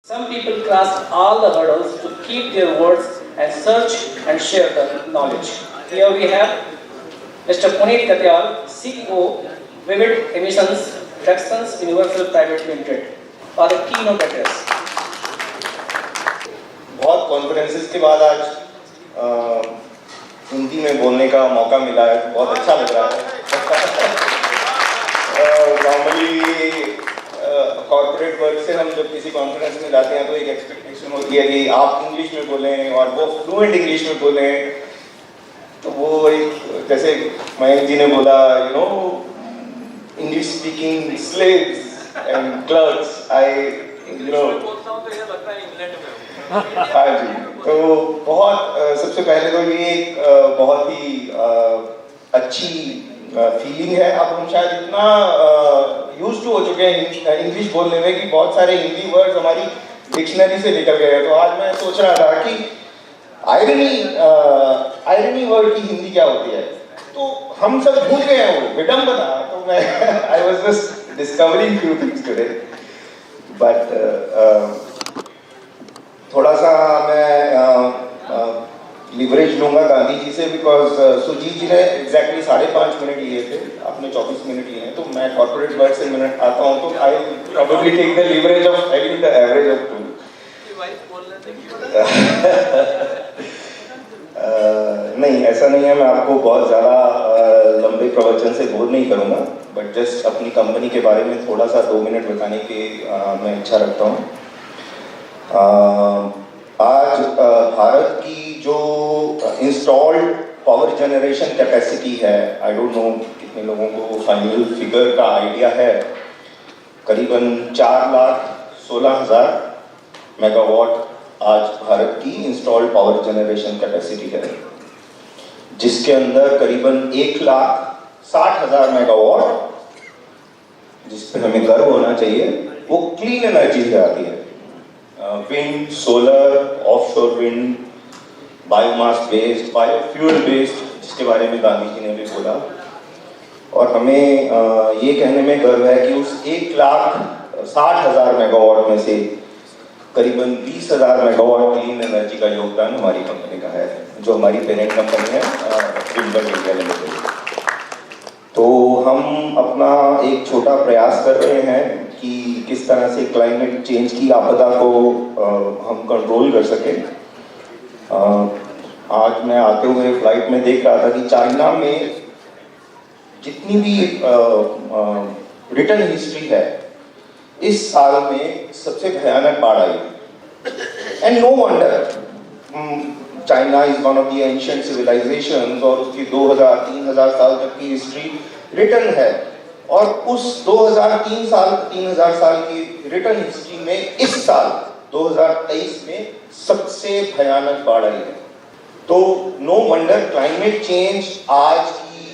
Some people cross all the hurdles to keep their words and search and share the knowledge. Here we have Mr. Puneet Katyal, CEO, Vivid Emissions, Texans Universal Private Limited, for the keynote address. बहुत conferences के बाद आज हिंदी में बोलने का मौका मिला है, बहुत अच्छा लग रहा है। नॉर्मली कॉर्पोरेट वर्क से हम जब किसी कॉन्फ्रेंस में जाते हैं तो एक एक्सपेक्टेशन होती है कि आप इंग्लिश में बोलें और वो फ्लुएंट इंग्लिश में बोलें। तो वो एक जैसे मयंक जी ने बोला, English speaking slaves and clerks, हाँ जी। तो बहुत सबसे पहले तो ये एक बहुत ही अच्छी फीलिंग है। अब हम शायद इतना यूज्ड टू हो चुके हैं इंग्लिश बोलने में कि बहुत सारे हिंदी वर्ड्स हमारी डिक्शनरी से निकल गए हैं। तो आज मैं सोच रहा था कि आयरनी वर्ड की हिंदी क्या होती है, तो हम सब भूल गए हैं वो विडंबना। तो मैं I was just discovering few things today, but थोड़ा सा मैं लिवरेज लूंगा गांधी जी से, बिकॉज सुजीत जी ने एग्जैक्टली 5.5 मिनट लिए थे, आपने 24 मिनट लिए हैं। तो मैं कॉर्पोरेट वर्ड से मिनट आता हूँ, तो I probably take the leverage of having the average of 2। नहीं, ऐसा नहीं है। मैं आपको बहुत ज़्यादा लंबे प्रवचन से बोर नहीं करूँगा, बट जस्ट अपनी कंपनी के बारे में थोड़ा सा 2 मिनट बताने की मैं इच्छा रखता हूँ। आज भारत की जो इंस्टॉल्ड पावर जनरेशन कैपेसिटी है, आई डोंट नो कितने लोगों को फाइनल फिगर का आइडिया है, करीबन 4,16,000 मेगावाट आज भारत की इंस्टॉल्ड पावर जनरेशन कैपेसिटी है, जिसके अंदर करीबन 1,60,000 मेगावाट, जिस पे हमें गर्व होना चाहिए, वो क्लीन एनर्जी से आती है। Wind, solar, offshore wind, biomass based, biofuel based, जिसके बारे में गांधी जी ने भी बोला। और हमें ये कहने में गर्व है कि उस 1,60,000 मेगावाट में से करीबन 20,000 मेगावाट क्लीन एनर्जी का योगदान हमारी कंपनी का है, जो हमारी पेरेंट कंपनी है विंडबर्ग इंडिया लिमिटेड। तो हम अपना एक छोटा प्रयास कर रहे हैं कि किस तरह से क्लाइमेट चेंज की आपदा को हम कंट्रोल कर सकें। आज मैं आते हुए फ्लाइट में देख रहा था कि चाइना में जितनी भी रिटर्न हिस्ट्री है, इस साल में सबसे भयानक बाढ़ आई। And no wonder, China is one of the ancient civilizations और उसकी 2000-3000 साल तक की हिस्ट्री रिटर्न है। और उस 3,000 साल की रिटर्न हिस्ट्री में इस साल 2023 में सबसे भयानक बाढ़ आई है। तो नो वंडर क्लाइमेट चेंज आज की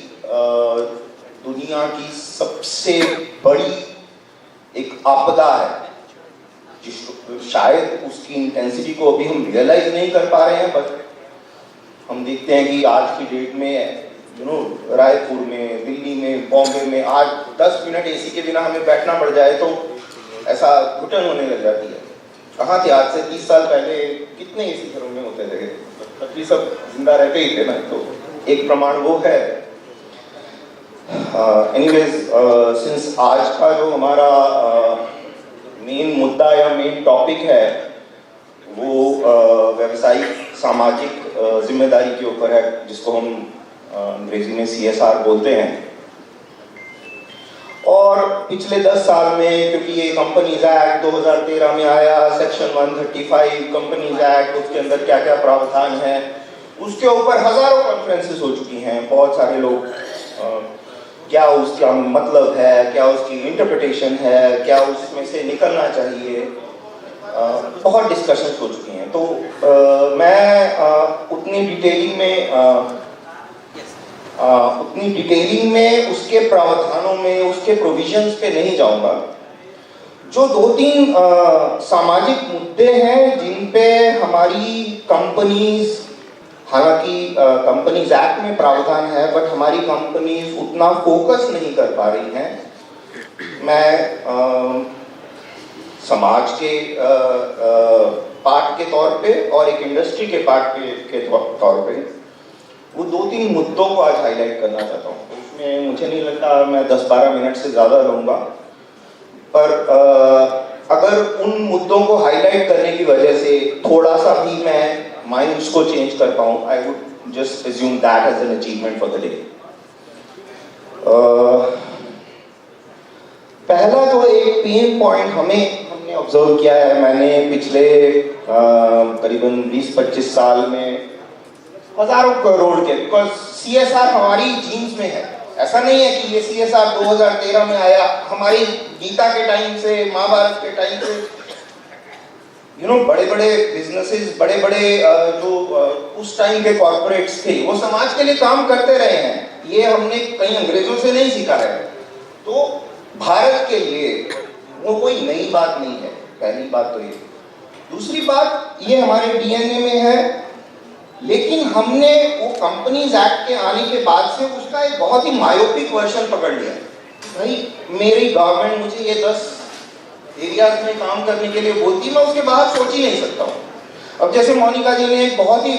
दुनिया की सबसे बड़ी एक आपदा है, शायद उसकी इंटेंसिटी को अभी हम रियलाइज नहीं कर पा रहे हैं, बट हम देखते हैं कि आज की डेट में रायपुर में, दिल्ली में, बॉम्बे में आज 10 मिनट एसी के बिना हमें बैठना पड़ जाए तो ऐसा घुटन होने लग जाती है। कहाँ थे आज से 30 साल पहले कितने एसी घरों में होते थे, तभी सब जिंदा रहते ही थे ना। तो एक प्रमाण वो है। एनीवेज, सिंस आज का जो हमारा मेन मुद्दा या मेन टॉपिक है वो व्यावसायिक सामाजिक जिम्मेदारी के ऊपर है, जिसको हम अंग्रेजी में CSR बोलते हैं। और पिछले 10 साल में, क्योंकि ये कंपनीज एक्ट 2013 में आया, सेक्शन 135 कंपनीज एक्ट, उसके अंदर क्या क्या प्रावधान है, उसके ऊपर हजारों कॉन्फ्रेंसेस हो चुकी हैं। बहुत सारे लोग क्या उसका मतलब है, क्या उसकी इंटरप्रिटेशन है, क्या उसमें से निकलना चाहिए, बहुत डिस्कशंस हो चुकी हैं। तो मैं उतनी डिटेलिंग में उसके प्रावधानों में, उसके प्रोविजंस पे नहीं जाऊंगा। जो 2-3 सामाजिक मुद्दे हैं जिन पे हमारी कंपनीज, हालांकि कंपनीज एक्ट में प्रावधान है, बट हमारी कंपनीज उतना फोकस नहीं कर पा रही हैं, मैं समाज के पार्ट के तौर पे और एक इंडस्ट्री के पार्ट के तौर पे वो 2-3 मुद्दों को आज हाईलाइट करना चाहता हूँ। उसमें मुझे नहीं लगता मैं 10-12 मिनट से ज़्यादा लूँगा, पर अगर उन मुद्दों को हाईलाइट करने की वजह से थोड़ा सा भी मैं माइंड्स को चेंज कर पाऊँ, I would just assume that as an achievement for the day. पहला जो एक पेन पॉइंट हमने ऑब्जर्व किया है, मैंने पिछले करीबन 20-25 साल में हजारों करोड़ के, बिकॉज CSR हमारी जीन्स में है। ऐसा नहीं है कि ये CSR 2013 में आया, हमारी गीता के टाइम से, महाभारत के टाइम से बड़े बड़े बिजनेसेस, बड़े बड़े जो उस टाइम के कॉर्पोरेट्स थे, वो समाज के लिए काम करते रहे हैं। ये हमने कहीं अंग्रेजों से नहीं सीखा है। तो भारत के लिए वो कोई नई बात नहीं है, पहली बात तो ये। दूसरी बात, ये हमारे DNA में है, लेकिन हमने वो कंपनीज एक्ट के आने के बाद से उसका एक बहुत ही मायोपिक वर्जन पकड़ लिया। भाई मेरी गवर्नमेंट मुझे ये 10 एरियाज में काम करने के लिए बोलती, मैं उसके बाहर सोच ही नहीं सकता हूँ। अब जैसे मोनिका जी ने एक बहुत ही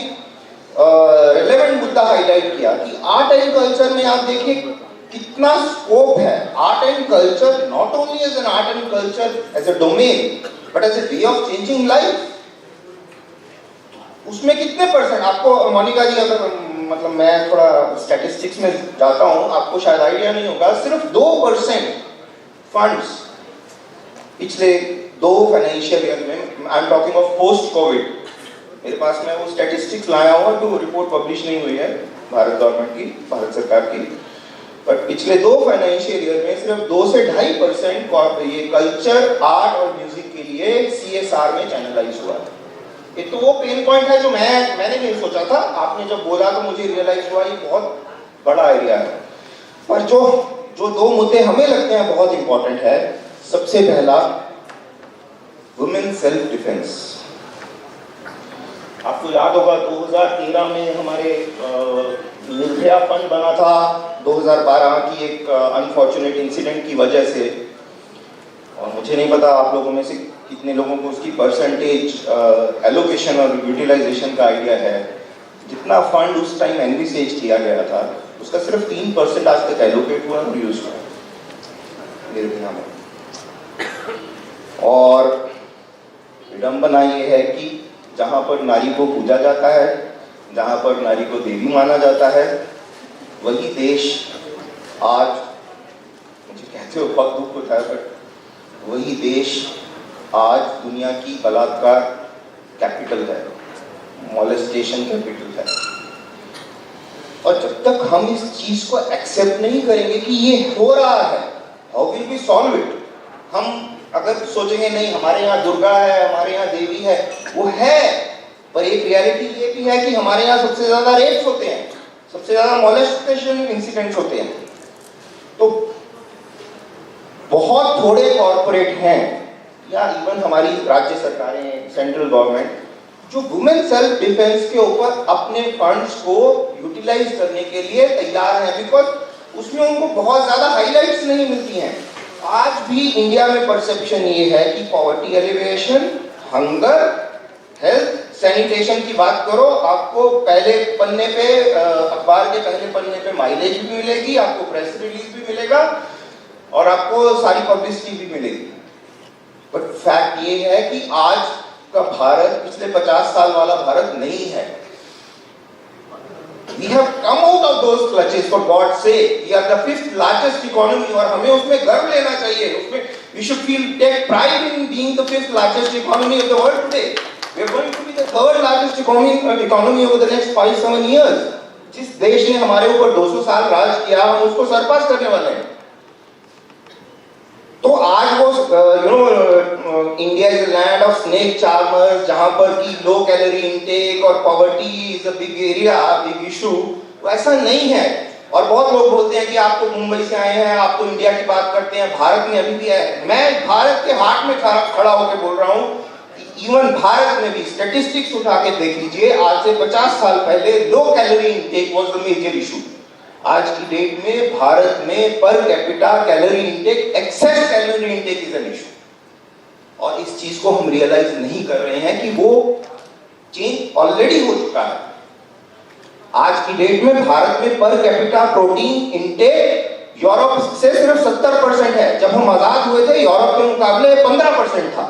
रिलेवेंट मुद्दा हाईलाइट किया कि आर्ट एंड कल्चर में आप देखिए कितना स्कोप है। Art and culture not only as an art and culture as a domain, but as a way of changing life. उसमें कितने परसेंट आपको, मोनिका जी, अगर मतलब मैं थोड़ा स्टैटिस्टिक्स में जाता हूं, आपको शायद आइडिया नहीं होगा, सिर्फ 2% फंड्स पिछले 2 फाइनेंशियल ईयर में, I am talking of post Covid, मेरे पास में वो स्टैटिस्टिक्स लाया हूँ, जो रिपोर्ट पब्लिश नहीं हुई है भारत गवर्नमेंट की, भारत सरकार की, बट पिछले 2 फाइनेंशियल ईयर में सिर्फ 2 से 2.5% ये कल्चर, आर्ट और म्यूजिक के लिए CSR में चैनलाइज हुआ है। ये तो वो पेन पॉइंट है जो मैंने नहीं सोचा था, आपने जब बोला तो मुझे रियलाइज हुआ ये बहुत बड़ा एरिया है। पर जो 2 मुद्दे हमें लगते हैं बहुत इंपॉर्टेंट है, सबसे पहला वुमेन सेल्फ डिफेंस। आपको याद होगा 2013 में हमारे निर्भया फंड बना था, 2012 की एक अनफॉर्चुनेट इंसिडेंट की वजह से, और मुझे नहीं पता आप लोगों में से कितने लोगों को उसकी परसेंटेज एलोकेशन और यूटिलाइजेशन का आइडिया है। जितना फंड उस टाइम एनविसेज किया गया था, उसका सिर्फ 3% आज तक एलोकेट हुआ और यूज हुआ निर्भया में। और विडंबना ये है कि जहाँ पर नारी को पूजा जाता है, जहाँ पर नारी को देवी माना जाता है, वही देश आज, मुझे कहते हो बहुत दुख होता है, बट वही देश आज दुनिया की बलात्कार कैपिटल है, मॉलेस्टेशन कैपिटल है। और जब तक हम इस चीज को एक्सेप्ट नहीं करेंगे कि ये हो रहा है, how will we solve it? हम अगर सोचेंगे नहीं हमारे यहाँ दुर्गा है, हमारे यहाँ देवी है, वो है, पर एक रियलिटी ये भी है कि हमारे यहाँ सबसे ज्यादा रेप्स होते हैं, सबसे ज्यादा मॉलेस्टेशन इंसिडेंट्स होते हैं। तो बहुत थोड़े कॉर्पोरेट हैं या इवन हमारी राज्य सरकारें, सेंट्रल गवर्नमेंट, जो वुमेन सेल्फ डिफेंस के ऊपर अपने फंड्स को यूटिलाइज करने के लिए तैयार हैं, बिकॉज उसमें उनको बहुत ज्यादा हाईलाइट्स नहीं मिलती हैं। आज भी इंडिया में परसेप्शन ये है कि poverty alleviation, hunger, health, sanitation की बात करो, आपको पहले पन्ने पे, अखबार के पहले पन्ने पे माइलेज भी मिलेगी, आपको प्रेस रिलीज भी मिलेगा और आपको सारी पब्लिसिटी भी मिलेगी। बट फैक्ट ये है कि आज का भारत पिछले 50 साल वाला भारत नहीं है। We have come out of those clutches, for God's sake. We are the 5th largest economy और हमें उसमें गर्व लेना चाहिए। उसमें we should take pride in being the 5th largest economy of the world today. We are going to be the 3rd largest economy over the next 5-7 years. जिस देश ने हमारे ऊपर 200 साल राज किया, हम उसको सरपास करने वाले हैं। तो आज वो India is land of snake charmers, जहां पर की लो कैलोरी इनटेक और poverty is a big area, big issue, वैसा नहीं है। और बहुत लोग बोलते हैं कि आप तो मुंबई से आए हैं, आप तो इंडिया की बात करते हैं, भारत में अभी भी है। मैं भारत के हार्ट में खड़ा होकर बोल रहा हूँ, इवन भारत में भी स्टैटिस्टिक्स उठा के देख लीजिए, आज से 50 साल पहले low calorie intake was the major issue. आज की डेट में भारत में per capita calorie intake, excess calorie intake is an issue. और इस चीज को हम रियलाइज नहीं कर रहे हैं कि वो चेंज ऑलरेडी हो चुका है। आज की डेट में भारत में per capita protein intake Europe से सिर्फ 70% है। जब हम आजाद हुए थे यूरोप के मुकाबले 15% था।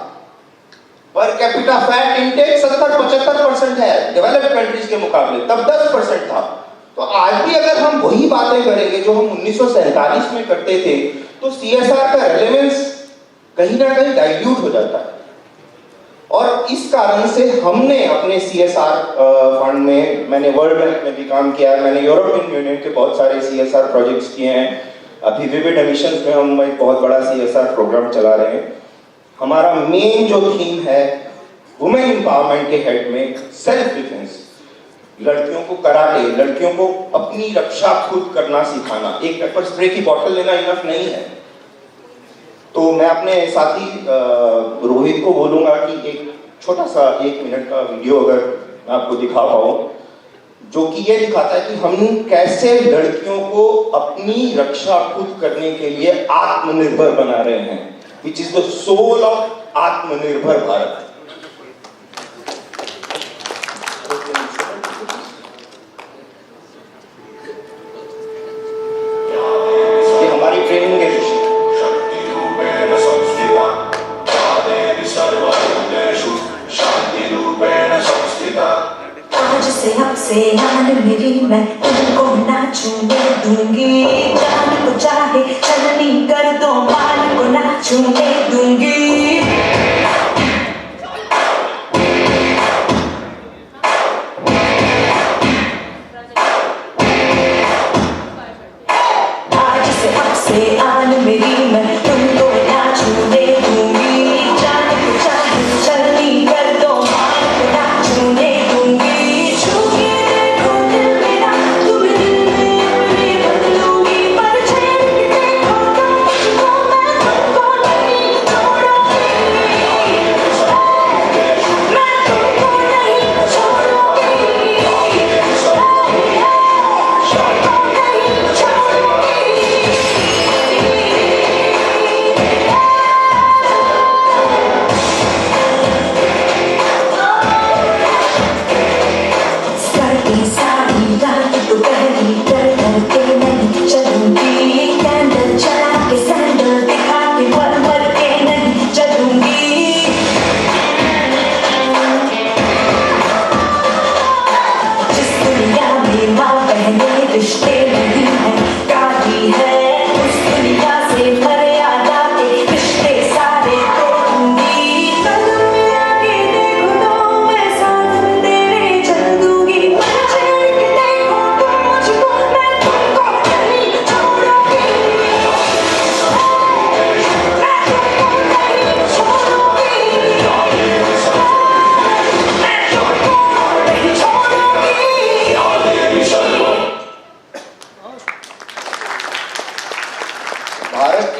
पर कैपिटा फैट इंटेक 70-75% है डेवलप्ड कंट्रीज के मुकाबले, तब 10% था। तो आज भी अगर हम वही बातें करेंगे जो हम 1947 में करते थे, तो सीएसआर का रेलेवेंस कहीं ना कहीं डाइल्यूट हो जाता है। और इस कारण से हमने अपने सीएसआर फंड में, मैंने वर्ल्ड बैंक में भी काम किया है, मैंने यूरोपियन यूनियन के बहुत सारे सीएसआर प्रोजेक्ट्स किए हैं। अभी विविड एमिशंस में हम एक बहुत बड़ा सीएसआर प्रोग्राम चला रहे हैं। हमारा मेन जो थीम है वुमेन एम्पावरमेंट के हेड में सेल्फ डिफेंस, लड़कियों को कराटे, लड़कियों को अपनी रक्षा खुद करना सिखाना। एक पेपर स्प्रे की बोतल लेना इनफ नहीं है। तो मैं अपने साथी रोहित को बोलूंगा कि एक छोटा सा 1 मिनट का वीडियो अगर मैं आपको दिखा पाऊँ, जो कि ये दिखाता है कि हम कैसे लड़कियों को अपनी रक्षा खुद करने के लिए आत्मनिर्भर बना रहे हैं, which is the soul of Atmanirbhar Bharat. ये हमारी ट्रेनिंग के विषय। आज से अब से यान मेरी, मैं तुमको नाचूंगे दूंगी। जान को चाहे चलनी कर दो, मान को नाचूंगे दूंगी। आज से अब से यान मेरी, मैं तुमको नाचूंगे दूंगी। जान को चाहे चलनी कर दो, मान को नाचूंगे दूंगी।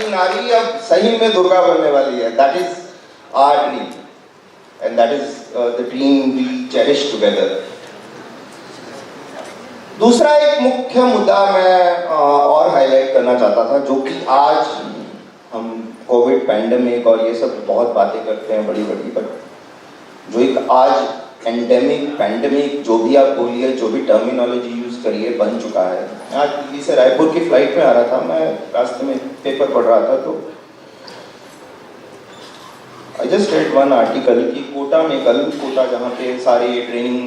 नारी अब सही में दुर्गा बनने वाली है। That is our dream and that is the dream we cherish together. दूसरा एक मुख्य मुद्दा मैं और हाईलाइट करना चाहता था, जो कि आज हम कोविड पैंडेमिक और ये सब बहुत बातें करते हैं बड़ी बड़ी, बट जो एक आज एंडेमिक पैंडेमिक जो भी आप बोलिए, जो भी टर्मिनोलॉजी यूज करिए, बन चुका है। आज दिल्ली से रायपुर की फ्लाइट में आ रहा था, मैं रास्ते में पेपर पढ़ रहा था, तो I just red one article कि कोटा में कल, कोटा जहाँ पे सारे ट्रेनिंग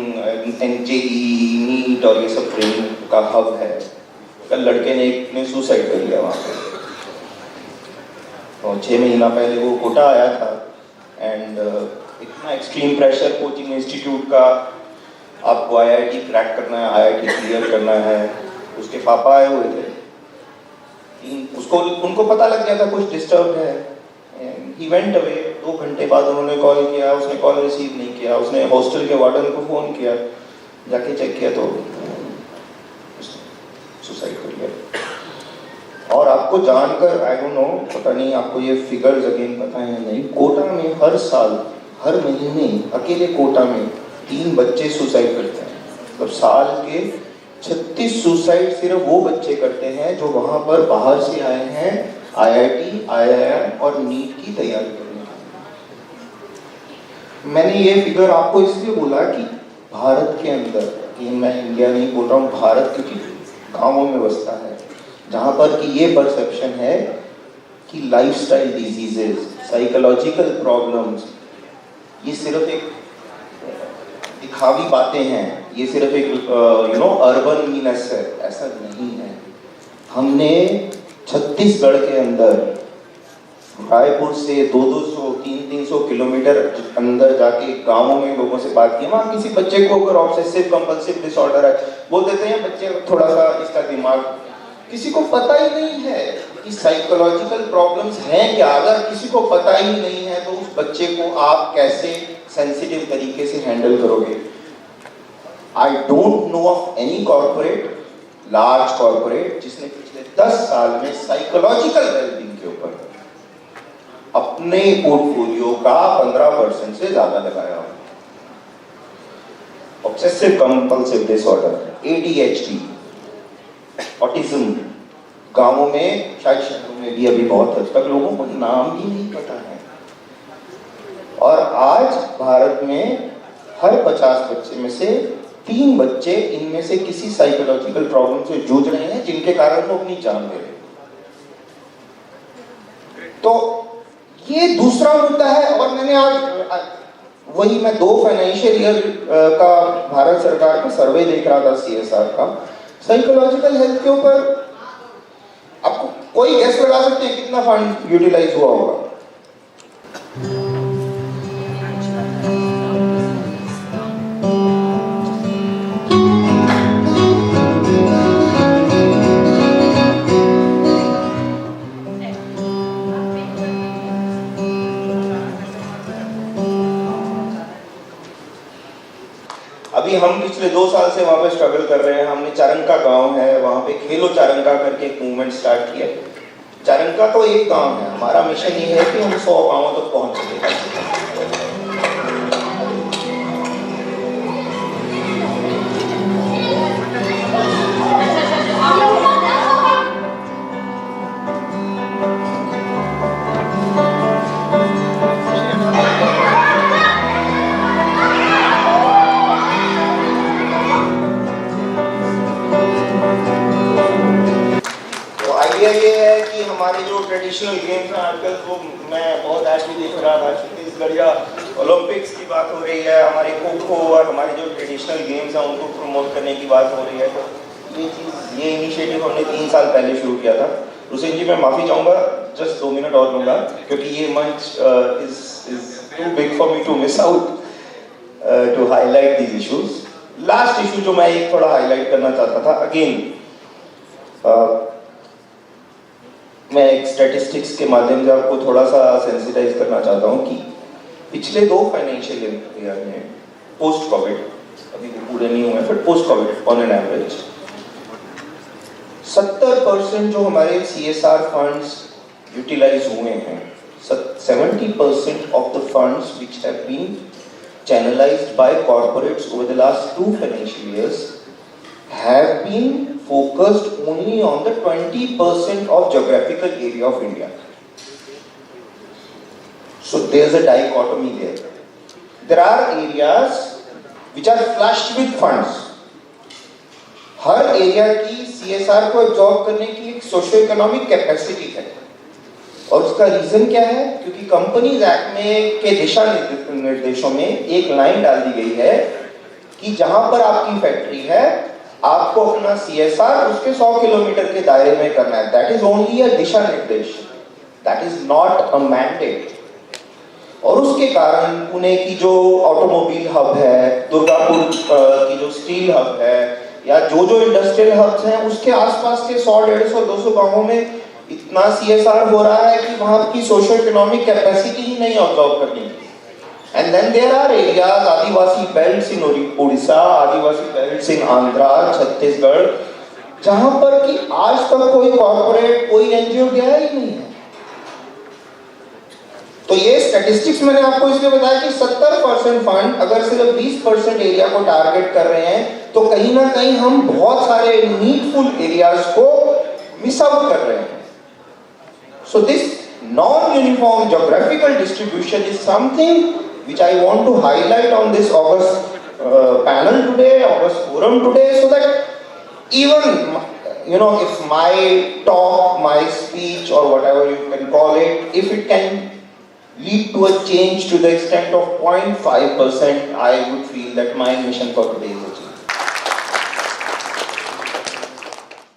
NJE नीट और ये सब ट्रेनिंग का हब है, कल लड़के ने सुसाइड कर लिया वहाँ पे। और 6 महीना पहले वो कोटा आया था एंड इतना एक्सट्रीम प्रेशर कोचिंग इंस्टीट्यूट का, आपको IIT क्रैक करना है, IIT क्लियर करना है। उसके पापा आए हुए थे, उनको पता लग गया था कुछ डिस्टर्ब है। He went away. 2 घंटे बाद उन्होंने कॉल किया, उसने कॉल रिसीव नहीं किया। उसने हॉस्टल के वार्डन को फ़ोन किया, जाके चेक किया तो सुसाइड कर लिया। और आपको जानकर आई डोंट नो, पता नहीं आपको ये फिगर्स अगेन पता है या नहीं, कोटा में हर साल, हर महीने अकेले कोटा में 3 बच्चे सुसाइड करते हैं। मतलब साल के 36 सुसाइड सिर्फ वो बच्चे करते हैं जो वहाँ पर बाहर से आए हैं IIT, IIM और नीट की तैयारी करने। मैंने ये फिगर आपको इसलिए बोला कि भारत के अंदर, कि मैं इंडिया नहीं बोल रहा हूँ, भारत, क्योंकि गाँवों में बसता है जहाँ पर कि ये परसेप्शन है कि लाइफस्टाइल डिजीजेस, साइकोलॉजिकल प्रॉब्लम्स, ये सिर्फ एक दिखावी बातें हैं, ये सिर्फ एक अर्बन मीनस है, ऐसा नहीं है। हमने छत्तीसगढ़ के अंदर रायपुर से 200-200, 300-300 किलोमीटर अंदर जाके गांवों में लोगों से बात की। वहाँ किसी बच्चे को अगर ऑब्सेसिव कंपल्सिव डिसऑर्डर है, बोल देते हैं बच्चे थोड़ा सा इसका दिमाग, किसी को पता ही नहीं है कि साइकोलॉजिकल प्रॉब्लम्स हैं क्या। अगर किसी को पता ही नहीं है तो उस बच्चे को आप कैसे सेंसिटिव तरीके से हैंडल करोगे। I don't know of any corporate, large corporate, जिसने पिछले 10 साल में साइकोलॉजिकल वेलबींग के ऊपर अपने पोर्टफोलियो का 15% से ज्यादा लगाया। Obsessive compulsive disorder, ADHD, autism, गांवों में, शायद शहरों में भी अभी बहुत हद तक लोगों को नाम भी नहीं पता है। और आज भारत में हर 50 बच्चे में से 3 बच्चे इनमें से किसी साइकोलॉजिकल प्रॉब्लम से जूझ रहे हैं, जिनके कारण वो अपनी जान ले रहे हैं। तो ये दूसरा मुद्दा है। और मैंने आज वही मैं 2 फाइनेंशियल ईयर का भारत सरकार का सर्वे देख रहा था, CSR का, साइकोलॉजिकल हेल्थ के ऊपर। आपको कोई गेस लगा सकते हैं कितना फंड यूटिलाइज हुआ होगा? अभी हम पिछले 2 साल से वहाँ पे स्ट्रगल कर रहे हैं। हमने चारंका गांव है, वहाँ पे खेलो चारंका करके एक मूवमेंट स्टार्ट किया। चारंका तो एक गांव है, हमारा मिशन ये है कि हम 100 गांवों तक पहुँच सके। ये है कि हमारे जो ट्रेडिशनल गेम्स हैं आजकल, वो मैं बहुत आज भी देख रहा था, छत्तीसगढ़ या ओलंपिक्स की बात हो रही है, हमारे खो-खो और हमारे जो ट्रेडिशनल गेम्स हैं उनको प्रमोट करने की बात हो रही है। तो ये इनिशिएटिव हमने 3 साल पहले शुरू किया था। हुसैन जी, मैं माफ़ी चाहूँगा, जस्ट 2 मिनट और लूँगा, क्योंकि ये मंच is too big for me to miss out to highlight these issues. Last issue जो मैं एक थोड़ा हाईलाइट करना चाहता था, अगेन मैं एक स्टैटिस्टिक्स के माध्यम से आपको थोड़ा सा सेंसिटाइज करना चाहता हूँ कि पिछले 2 फाइनेंशियल ईयर में पोस्ट कोविड, अभी वो पूरे नहीं हुए, but post covid on an average 70% जो हमारे CSR फंड्स यूटिलाइज हुए हैं, 70% of the funds which have been channelized by corporates over the last 2 financial years have been focused only on the 20% of geographical area of India. So there's a dichotomy there. There are areas which are flushed with funds. Her area की CSR को absorb करने की एक socio economic capacity है। और उसका reason क्या है? क्योंकि कंपनीज एक्ट में के दिशा निर्देशों में एक लाइन डाल दी गई है कि जहां पर आपकी फैक्ट्री है, आपको अपना CSR उसके 100 किलोमीटर के दायरे में करना है। दैट इज ओनली अ दिशा निर्देश, that is not a mandate. और उसके कारण पुणे की जो ऑटोमोबाइल हब है, दुर्गापुर की जो स्टील हब है, या जो इंडस्ट्रियल हब्स हैं, उसके आसपास के 100, 150, 200 गांवों में इतना CSR हो रहा है कि वहां की सोशो इकोनॉमिक कैपेसिटी ही नहीं ऑब्जॉर्व करनी है। And then there are areas, Adivasi belts in Orissa, Adivasi belts in Andhra, Chhattisgarh, जहां पर कि आज तक कोई कॉर्पोरेट, कोई NGO गया ही नहीं है। तो ये स्टैटिस्टिक्स मैंने आपको इसलिए बताया कि 70% फंड अगर सिर्फ 20% एरिया को टारगेट कर रहे हैं, तो कहीं ना कहीं हम बहुत सारे नीडफुल एरियाज को मिस आउट कर रहे हैं। So this non-uniform geographical distribution is something which I want to highlight on this August panel today, August forum today, so that even, if my talk, my speech, or whatever you can call it, if it can lead to a change to the extent of 0.5%, I would feel that my mission for today is achieved.